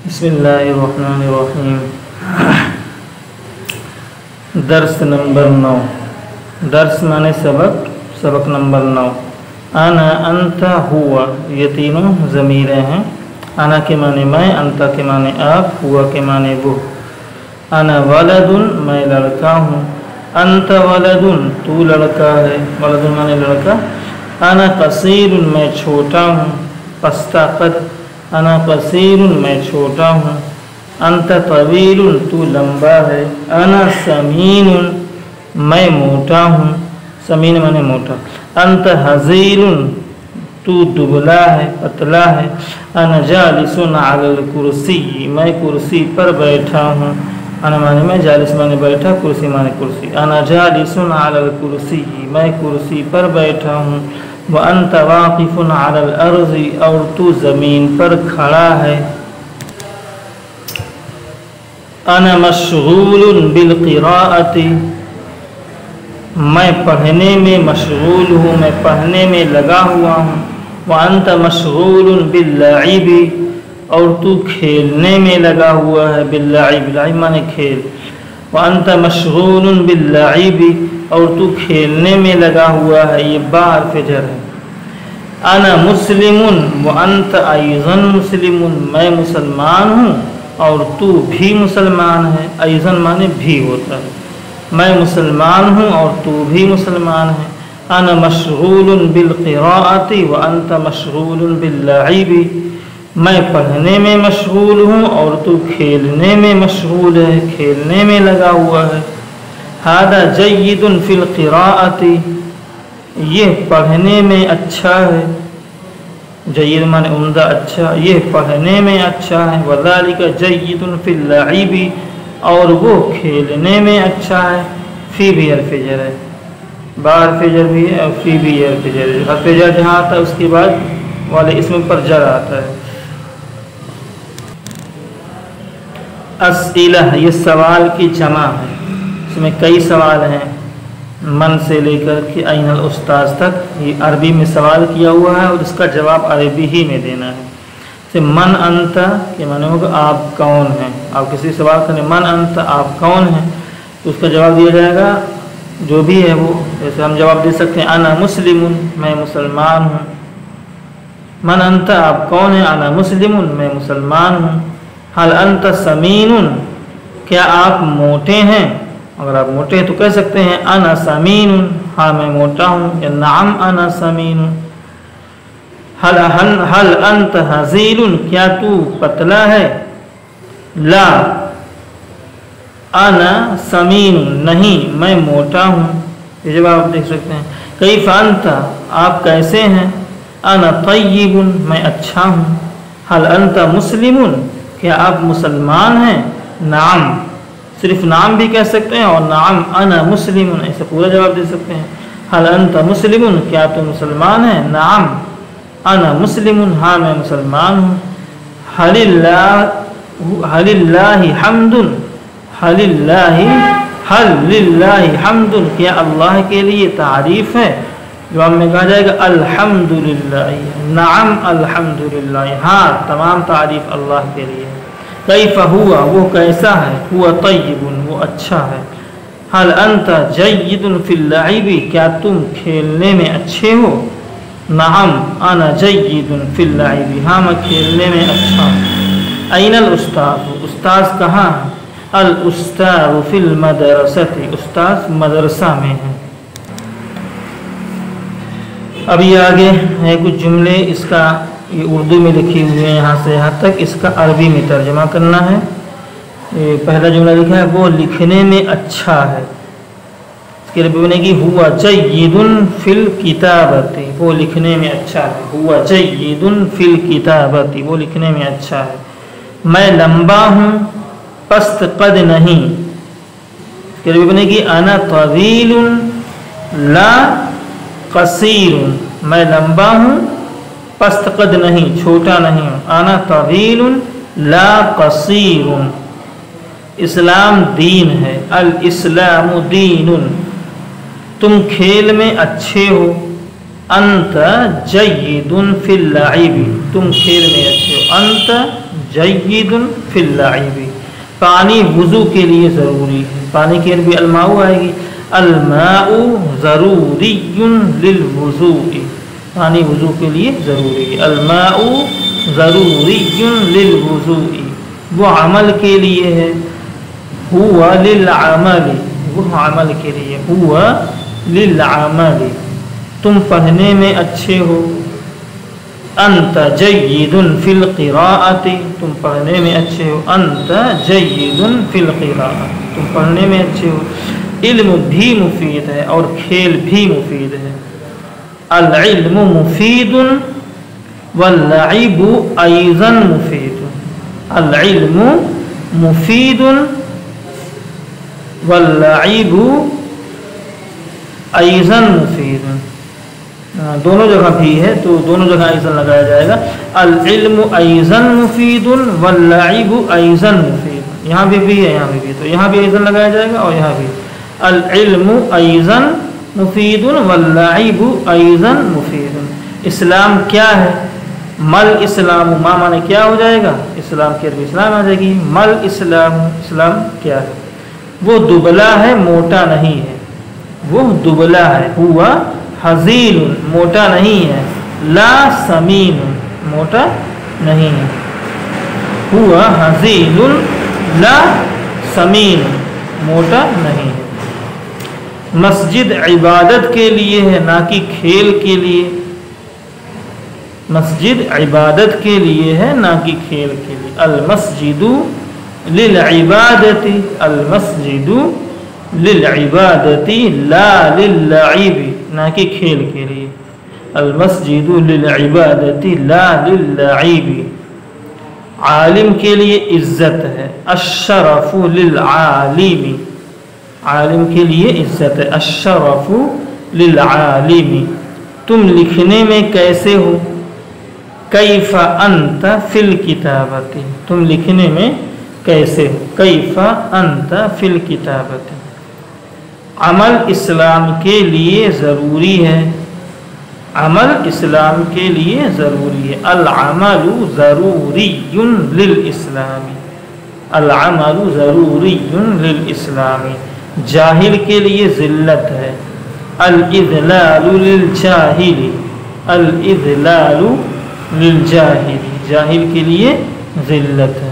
बिस्मिल्लाहिर्रहमानिर्रहीम। दर्स नंबर 9। दर्स माने सबक, सबक नंबर 9। आना, अंता, हुआ, ये तीनों ज़मीरें हैं। आना के माने मैं, अंता के माने आप, हुआ के माने वो। आना वलदुन, मैं लड़का हूँ। अंत वलदुन, तू लड़का है। वलदुन माने लड़का। आना कसीरुन, मैं छोटा हूँ। पस्ताकद, आना कसीरुन, मैं छोटा हूँ। अंत तवीलुन, तू लंबा है। आना समीनुन, मैं मोटा हूँ। समीन माने मोटा। अंत हज़ीरुन, तू दुबला है, पतला है। अना जालिसुन अलल कुर्सी, मैं कुर्सी पर बैठा हूँ। अना माने मैं, जालिस माने बैठा, कुर्सी माने कुर्सी। अना जालिसुन अलल कुर्सी, मैं कुर्सी पर बैठा हूँ। व अंत वाक़िफ़ुन अलल अर्ज़ी, और तू ज़मीन पर खड़ा है। अना मशगूलुन बिल क़िराअती, मैं पढ़ने में मशगूल हूँ, मैं पढ़ने में लगा हुआ हूँ। व अंत मशगूलुन बिल लईबी, और तू खेलने में लगा हुआ है। बिल लईब, लईब माने खेल। व अंत मशगूलुन बिल लईबी, और तू खेलने में लगा हुआ है। ये बार फिजर है। अना मुस्लिमुन व अंत अयज़न मुस्लिमुन, मैं मुसलमान हूँ और तू भी मुसलमान है। अयज़न माने भी होता है। मैं मुसलमान हूँ और तू भी मुसलमान है। अना मशगूलुन बिल क़िराअती व अंत मशगूलुन बिल लईबी, मैं पढ़ने में मशगूल हूँ और तू खेलने में मशगूल है, खेलने में लगा हुआ है। हादा जय्यिदुन फिल क़िराअती, ये पढ़ने में अच्छा है। जय्यिद माने उम्दा, अच्छा। ये पढ़ने में अच्छा है। वज़ालिका जय्यिदुन फिल लईबी, और वो खेलने में अच्छा है। फ़ी भी हरफ़िजर है, बार फिजर भी है, और फ़ी भी हरफ़िजर है। हरफ़िजर जहाँ आता है उसके बाद वाले इसम पर जर आता है। अस्इला, ये सवाल की जमा है। इसमें कई सवाल हैं, मन से लेकर के अइनल उस्ताद तक। ये अरबी में सवाल किया हुआ है और इसका जवाब अरबी ही में देना है। जैसे मन अंता के माने होगा आप कौन हैं। आप किसी सवाल करें मन अंता, आप कौन हैं, तो उसका जवाब दिया जाएगा जो भी है वो। जैसे हम जवाब दे सकते हैं अना मुस्लिमुन, मैं मुसलमान हूँ। मन अंता, आप कौन हैं। अना मुस्लिमुन, मैं मुसलमान हूँ। हल अंता समीनुन, क्या आप मोटे हैं। अगर आप मोटे हैं तो कह सकते हैं अना समीनुन, हाँ मैं मोटा हूँ। या नाम अना समीनुन। हल अंत हज़ीलुन, क्या तू पतला है। ला अना समीनुन, नहीं मैं मोटा हूँ। ये जवाब आप देख सकते हैं। कैफ़ अंता, आप कैसे हैं। अना तय्यिबुन, मैं अच्छा हूँ। हल अंता मुस्लिमुन, क्या आप मुसलमान हैं। नाम, सिर्फ नाम भी कह सकते हैं और नाम अना मुस्लिमुन, ऐसे पूरा जवाब दे सकते हैं। हल अंता मुस्लिमुन, क्या तू मुसलमान है। नाम अना मुस्लिमुन, हाँ मैं मुसलमान हूँ। हलिल्लाहि हम्दुन, हलिल्लाहि हम्दुन, क्या अल्लाह के लिए तारीफ़ है। जवाब में कहा जाएगा अल्हम्दुलिल्लाह। नाम अल्हम्दुलिल्लाह, हाँ तमाम तारीफ़ अल्लाह के लिए। कैफ़ हुआ, वो कैसा है। हुआ तय्यिबुन, वो अच्छा है। हल अंता जय्यिदुन फिल लईबी, क्या तुम खेलने में अच्छे हो। नअम अना जय्यिदुन फिल लईबी, हाँ मैं खेलने में अच्छा हूँ। अइनल उस्ताद, उस्ताद कहाँ है। अल उस्ताद फिल मदरसती, उस्ताद मदरसा में है। अब ये आगे है कुछ जुमले, इसका ये उर्दू में लिखी हुई है यहाँ से यहाँ तक। इसका अरबी में तर्जमा करना है। ये पहला जुमला लिखा है वो लिखने में अच्छा है। इसकी अरबी बनेगी हुआ जय्यिदुन फिल किताबती, वो लिखने में अच्छा है। हुआ जय्यिदुन फिल किताबती, वो लिखने में अच्छा है। मैं लंबा हूँ, पस्त कद नहीं। इसकी अरबी बनेगी अना तवीलुन ला कसीरुन, मैं लंबा हूँ पस्त कद नहीं, छोटा नहीं हूँ। आना तवीलुन ला कसीरुन, इस्लाम दीन है। अल इस्लामु दीनुन, तुम खेल में अच्छे हो। अंत जय्यिदुन फिल लईबी, तुम खेल में अच्छे हो। अंत जय्यिदुन फिल लाइबी, पानी वुज़ू के लिए ज़रूरी है। पानी की अरबी अलमाउ आएगी, अलमाउ ज़रूरियुन लिल वुज़ूइ, पानी वुज़ू के लिए ज़रूरी है। अलमाउ ज़रूरियुन लिल वुज़ूइ, वो अमल के लिए है। हुवा लिल अमली, वो अमल के लिए। हुवा लिल अमली, तुम पढ़ने में अच्छे हो। अंत जय्यिदुन फिल क़िराअति, तुम पढ़ने में अच्छे हो। अंत जय्यिदुन फिल क़िराअति, तुम पढ़ने में अच्छे हो। इल्म भी मुफीद है और खेल भी मुफीद है। अल इल्मु मुफीदुन वल लइबु अयज़न मुफीदुन, अल इल्मु मुफीदुन वल लइबु अयज़न मुफीदुन, दोनों जगह भी है तो दोनों जगह अयज़न लगाया जाएगा। अल इल्मु अयज़न मुफीदुन वल लइबु अयज़न मुफीदुन, यहाँ भी है, यहाँ भी, तो यहाँ भी अयज़न लगाया जाएगा और यहाँ भी। अल इल्मु अयज़न मुफीदुन वल लइबु अयज़न मुफीदुन। इस्लाम क्या है? मल इस्लाम, मा माने क्या हो जाएगा? इस्लाम के अरबी इस्लाम आ जाएगी। मल इस्लाम, इस्लाम क्या है? वो दुबला है, मोटा नहीं है। वो दुबला है। हुआ हज़ील, मोटा नहीं है। ला समीन, मोटा नहीं है। हुआ हज़ील ला समीन, मोटा नहीं है। मस्जिद इबादत के लिए है, ना कि खेल के लिए। मस्जिद इबादत के लिए है, ना कि खेल के लिए। अल मस्जिदु लिल इबादती, अल मस्जिदु लिल इबादती ला लिल लइबी, ना कि खेल के लिए। अल मस्जिदु लिल इबादती ला लिल लइबी। आलिम के लिए इज्जत है। अश्शरफु लिल आलिमी, आलिम के लिए इज्जत है। अश्शरफु लिल आलिमी। तुम लिखने में कैसे हो? कैफ़ा अंत फिल किताबती, तुम लिखने में कैसे हो? कैफ़ा अंत फिल किताबती। अमल इस्लाम के लिए ज़रूरी है। अमल इस्लाम के लिए ज़रूरी है। अल अमलु ज़रूरियुन लिल इस्लामी, अल अमलु ज़रूरियुन लिल इस्लामी। जाहिल के लिए ज़िल्लत है। अल इज़लालु लिल जाहिली, अल इज़लालु लिल जाहिली, जाहिल के लिए ज़िल्लत है।